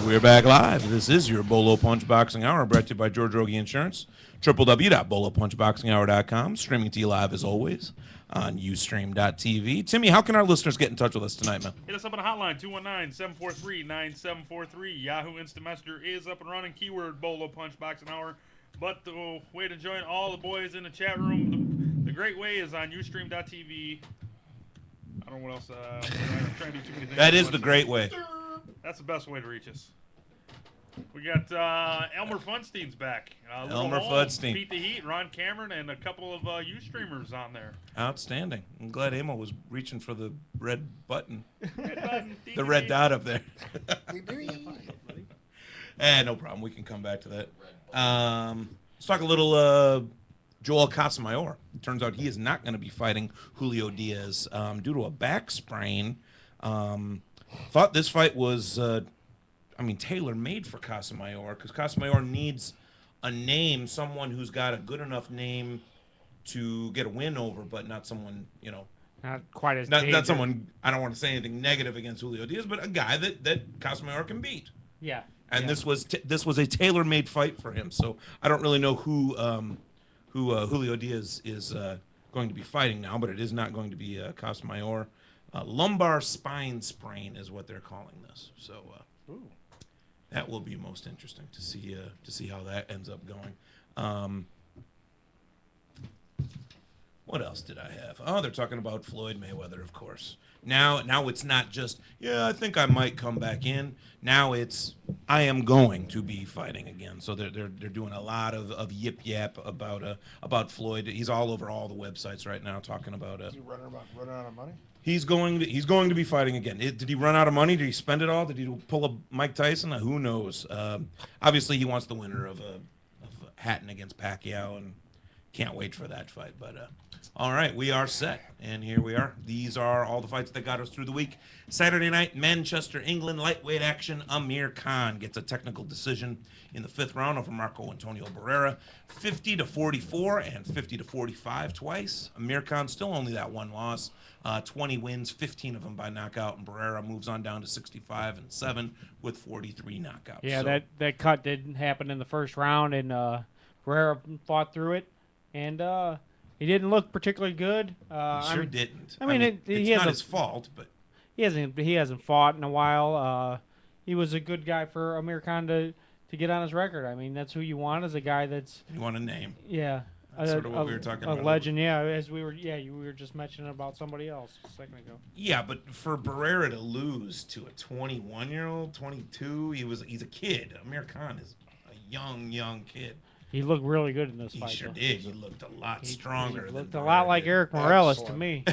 We're back live. This is your Bolo Punch Boxing Hour, brought to you by George Rogie Insurance. www.bolopunchboxinghour.com. Streaming to you live as always on Ustream.tv. Timmy, how can our listeners get in touch with us tonight, man? Hit us up on the hotline, 219-743-9743. Yahoo Instant Messenger is up and running. Keyword Bolo Punch Boxing Hour. But the way to join all the boys in the chat room, the great way is on Ustream.tv. I don't know what else. I'm trying to do too many things. That is the great way. That's the best way to reach us. We got Elmer Funstein's back. Elmer Funstein. Pete the Heat, Ron Cameron, and a couple of Ustreamers on there. Outstanding. I'm glad Emil was reaching for the red button. Red button. The red dot up there. No problem. We can come back to that. Let's talk a little Joel Casamayor. It turns out he is not going to be fighting Julio Diaz due to a back sprain. Thought this fight was, tailor-made for Casamayor, because Casamayor needs a name, someone who's got a good enough name to get a win over, but not someone, not quite as not someone. I don't want to say anything negative against Julio Diaz, but a guy that Casamayor can beat. Yeah. And this was a tailor-made fight for him. So I don't really know who Julio Diaz is going to be fighting now, but it is not going to be Casamayor. Lumbar spine sprain is what they're calling this. So that will be most interesting to see how that ends up going. What else did I have? Oh, they're talking about Floyd Mayweather, of course. Now it's not just, I think I might come back in. Now it's, I am going to be fighting again. So they're doing a lot of yip yap about Floyd. He's all over all the websites right now talking about. Is he running out of money? He's going to be fighting again. Did he run out of money? Did he spend it all? Did he pull a Mike Tyson? Who knows? Obviously, he wants the winner of Hatton against Pacquiao, and can't wait for that fight. But all right, we are set, and here we are. These are all the fights that got us through the week. Saturday night, Manchester, England, lightweight action. Amir Khan gets a technical decision in the 5th round over Marco Antonio Barrera, 50-44 and 50-45 twice. Amir Khan still only that one loss. 20 wins, 15 of them by knockout, and Barrera moves on down to 65-7 with 43 knockouts. Yeah, so, that cut didn't happen in the first round, and Barrera fought through it, and he didn't look particularly good. He didn't. It's not his fault, but he hasn't fought in a while. He was a good guy for Amir Khan to get on his record. I mean, that's who you want, as a guy that's you want a name. Yeah. That's sort of what we were talking about. A legend, yeah. You were just mentioning about somebody else a second ago. Yeah, but for Barrera to lose to a 21-year-old, 22, he's a kid. Amir Khan is a young kid. He looked really good in this fight. He sure did. He looked a lot stronger. He looked a lot like Eric Morales to me.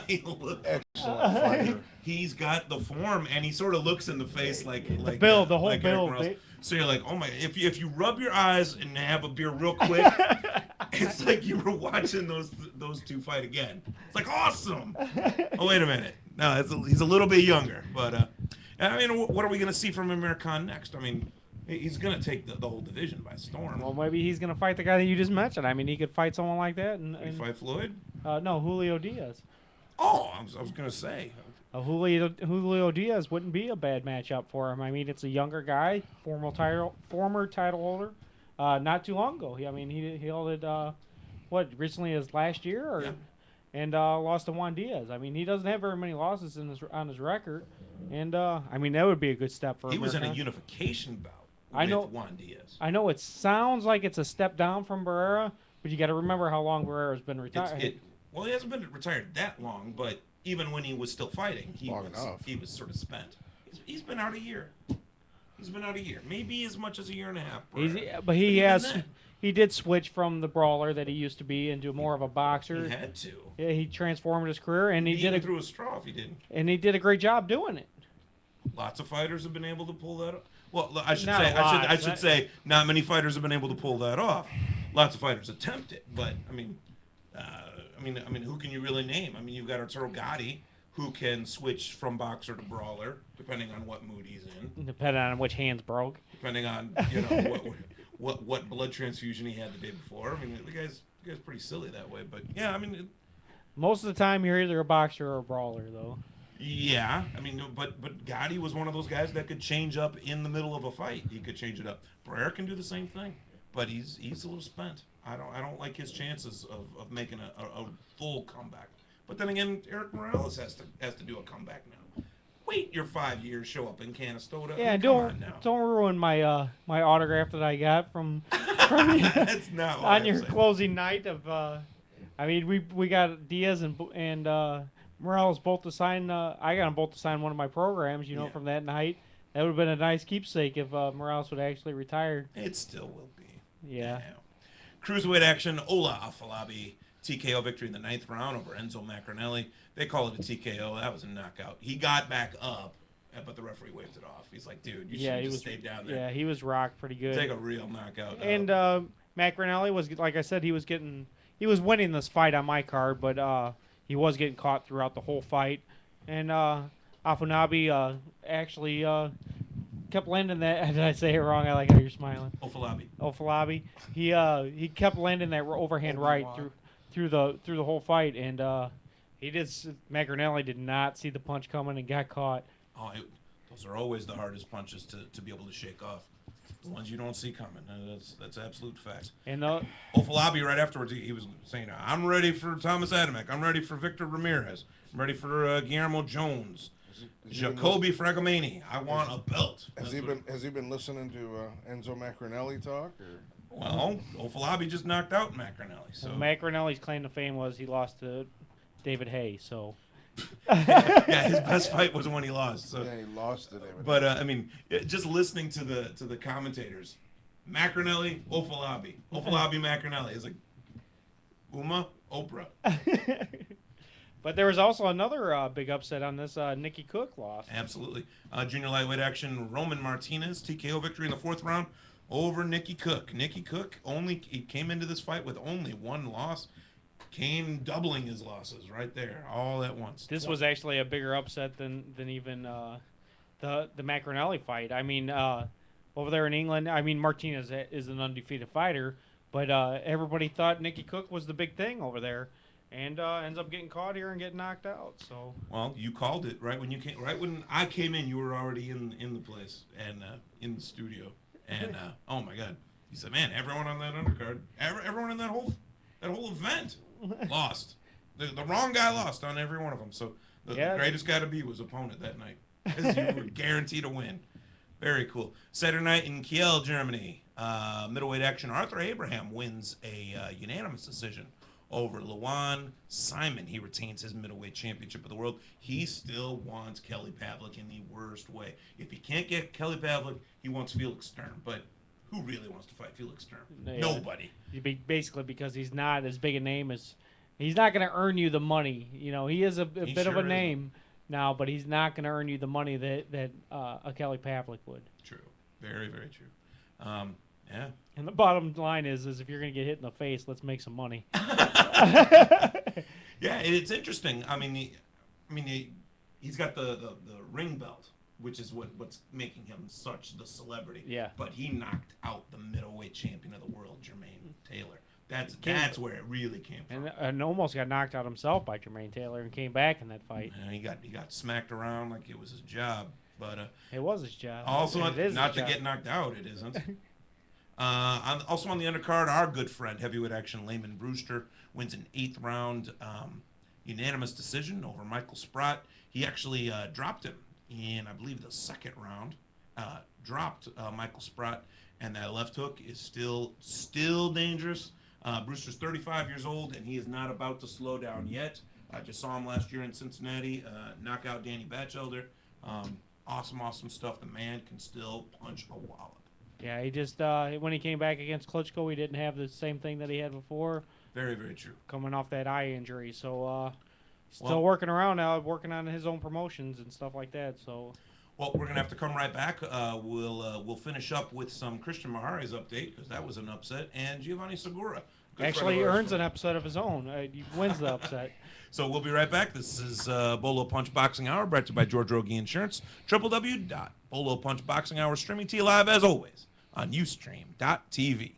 He looked excellent fighter. He's got the form, and he sort of looks in the face like the build, the whole like build. So you're like, oh my! If you rub your eyes and have a beer real quick, it's like you were watching those two fight again. It's like awesome. Oh wait a minute, no, he's a little bit younger, but what are we gonna see from Amir Khan next? I mean, he's gonna take the whole division by storm. Well, maybe he's gonna fight the guy that you just mentioned. I mean, he could fight someone like that. And fight Floyd? No, Julio Diaz. Oh, I was gonna say. Julio Diaz wouldn't be a bad matchup for him. I mean, it's a younger guy, former title holder. Not too long ago, he held it recently as last year, and lost to Juan Diaz. I mean, he doesn't have very many losses on his record, and that would be a good step for him. He was in a unification bout with Juan Diaz. I know it sounds like it's a step down from Barrera, but you got to remember how long Barrera's been retired. Well, he hasn't been retired that long, but even when he was still fighting, he was sort of spent. He's been out a year. Maybe as much as a year and a half. But he did switch from the brawler that he used to be into more of a boxer. He had to. Yeah, he transformed his career, and he did through a straw if he didn't. And he did a great job doing it. Lots of fighters have been able to pull that off. Well, I should say not many fighters have been able to pull that off. Lots of fighters attempt it, but I mean, who can you really name? I mean, you've got Arturo Gatti, who can switch from boxer to brawler, depending on what mood he's in. Depending on which hands broke. Depending on what blood transfusion he had the day before. I mean, the guy's pretty silly that way. But yeah, I mean, most of the time you're either a boxer or a brawler, though. Yeah, I mean, but Gotti was one of those guys that could change up in the middle of a fight. He could change it up. Barrera can do the same thing, but he's a little spent. I don't like his chances of making a full comeback. But then again, Eric Morales has to do a comeback now. Wait your 5 years, show up in Canastota. Yeah, Come on now. don't ruin my my autograph that I got from you That's not what on I'm your saying. closing night of. I mean, we got Diaz and Morales both to sign. I got them both to sign one of my programs. Yeah. From that night. That would have been a nice keepsake if Morales would actually retire. It still will be. Yeah. Cruiserweight action, Ola Afalabi, TKO victory in the 9th round over Enzo Macronelli. They call it a TKO. That was a knockout. He got back up, but the referee waved it off. He's like, dude, you should have just stayed down there. Yeah, he was rocked pretty good. Take a real knockout. And Macronelli was, like I said, he was winning this fight on my card, but he was getting caught throughout the whole fight. And Afanabi actually kept landing that. Did I say it wrong? I like how you're smiling. Ofalabi. He kept landing that overhand right through the whole fight, and Macronelli did not see the punch coming and got caught. Oh, those are always the hardest punches to be able to shake off. The ones you don't see coming. That's absolute fact. And Ofalabi right afterwards, he was saying, "I'm ready for Thomas Adamek. I'm ready for Victor Ramirez. I'm ready for Guillermo Jones, Jacoby Fragomeni. I want a belt." Has he been listening to Enzo Macronelli talk? Or? Well, Ofalabi just knocked out Macronelli. So Macronelli's claim to fame was he lost to David Hay. So. Yeah, his best fight was when he lost. So. Yeah, he lost to David. But I mean, just listening to the commentators, Macronelli, Ofalabi, Macronelli is like Oprah. But there was also another big upset on this. Nikki Cook lost. Absolutely. Junior lightweight action, Roman Martinez, TKO victory in the 4th round over Nikki Cook. Nikki Cook he came into this fight with only one loss. Came doubling his losses right there, all at once. This was actually a bigger upset than even the Macronelli fight. I mean, over there in England, I mean, Martinez is an undefeated fighter, but everybody thought Nikki Cook was the big thing over there, and ends up getting caught here and getting knocked out. So. Well, you called it right when I came in. You were already in the place and in the studio, and oh my God, you said, man, everyone on that undercard, everyone in that whole event. Lost. The wrong guy lost on every one of them. So the greatest guy to beat was opponent that night. Because you were guaranteed to win. Very cool. Saturday night in Kiel, Germany. Middleweight action. Arthur Abraham wins a unanimous decision over Luan Simon. He retains his middleweight championship of the world. He still wants Kelly Pavlik in the worst way. If he can't get Kelly Pavlik, he wants Felix Sturm. But who really wants to fight Felix Sturm? Yeah. Nobody. Basically, because he's not as big a name as... He's not going to earn you the money. He is a bit of a name now, but he's not going to earn you the money that a Kelly Pavlik would. True. Very, very true. Yeah. And the bottom line is if you're going to get hit in the face, let's make some money. Yeah, it's interesting. I mean, he's got the ring belt, which is what's making him such the celebrity. Yeah. But he knocked out the middleweight champion of the world, Jermaine Taylor. That's where it really came from. And almost got knocked out himself by Jermaine Taylor and came back in that fight. And he got smacked around like it was his job. But it was his job. Also, not to get knocked out, it isn't. Also on the undercard, our good friend, heavyweight action Layman Brewster, wins an 8th round unanimous decision over Michael Sprott. He actually dropped him in, I believe, the 2nd round. Dropped Michael Sprott, and that left hook is still dangerous. Brewster's 35 years old, and he is not about to slow down yet. I just saw him last year in Cincinnati, knock out Danny Batchelder. Awesome stuff. The man can still punch a wallop. Yeah, he just when he came back against Klitschko, he didn't have the same thing that he had before. Very, very true. Coming off that eye injury, so still working around now, working on his own promotions and stuff like that. So. Well, we're gonna have to come right back. We'll finish up with some Christian Mahare's update because that was an upset, and Giovanni Segura. Actually, he earns an upset of his own. He wins the upset. So we'll be right back. This is Bolo Punch Boxing Hour, brought to you by George Rogie Insurance. www.bolopunchboxinghour, streaming to you live as always on Ustream.tv.